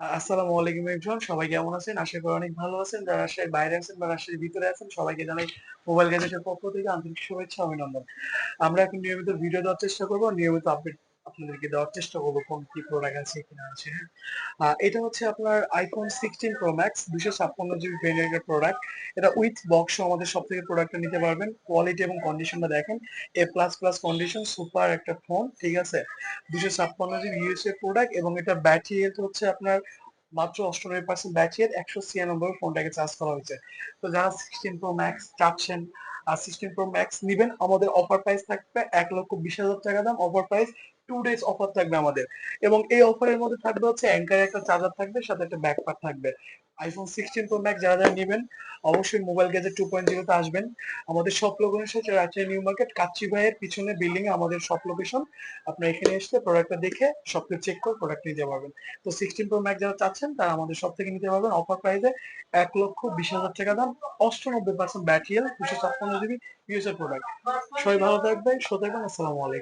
আসসালামু আলাইকুম এভরিওয়ান। সবাই কেমন আছেন? আশা করি অনেক ভালো আছেন। যারা রাজশাহীর বাইরে আছেন বা রাজশাহীর ভিতরে আছেন সবাইকে জানাই মোবাইল গ্যাজেটের পক্ষ থেকে আন্তরিক শুভেচ্ছা ও অভিনন্দন। আমরা এখন নিয়মিত ভিডিও দেওয়ার চেষ্টা করব, নিয়মিত আপডেট আপনাদেরকে দেওয়ার চেষ্টা করব কোন কি প্রোডাক্ট আছে কিনা আছে, হ্যাঁ? এটা হচ্ছে আপনার iPhone 16 Pro Max 256 জিবি ভেরিয়েন্টের প্রোডাক্ট। এটা উইথ বক্স সহ আমাদের সবথেকে প্রোডাক্টটা নিতে পারবেন। কোয়ালিটি এবং কন্ডিশনটা দেখেন। A++ কন্ডিশন, সুপার একটা ফোন, ঠিক আছে? 256 জিবি ইউএসএ প্রোডাক্ট এবং এটার ব্যাটারি হেলথ হচ্ছে আপনার মাত্র 98% ব্যাটারি, 196 ফোনটাকে চার্জ করা হয়েছে। তো যারা 16 প্রো ম্যাক্স চাচ্ছেন, 16 প্রো ম্যাক্স নিবেন, আমাদের অফার প্রাইস থাকবে 1,20,000 টাকা দাম। অফার প্রাইস 2 ডেজ অফার থাকবে আমাদের। এবং এই অফারের মধ্যে থাকবে হচ্ছে অ্যাঙ্কারের একটা চার্জার থাকবে, সাথে একটা ব্যাকপ্যাক থাকবে। iPhone 16 প্রো ম্যাক্স যারা যারা নিবেন অবশ্যই মোবাইল গ্যাজেট 2.0 তে আসবেন। আমাদের শপ লোকেশন হচ্ছে রাজশাহী নিউ মার্কেট, কাচ্চি ভাইয়ের পিছনে বিল্ডিং এ আমাদের শপ লোকেশন। আপনারা এখানে এসে প্রোডাক্টটা দেখে সবকিছু চেক করে প্রোডাক্ট নিতে পারবেন। তো 16 প্রো ম্যাক্স যারা চাচ্ছেন তারা আমাদের সব থেকে নিতে পারবেন অফার প্রাইসে 1,20,000 টাকা দাম, 98% battery health, 256 GB USA product. সবাই ভালো থাকবেন, সুস্থ থাকবেন। আসসালামু আলাইকুম।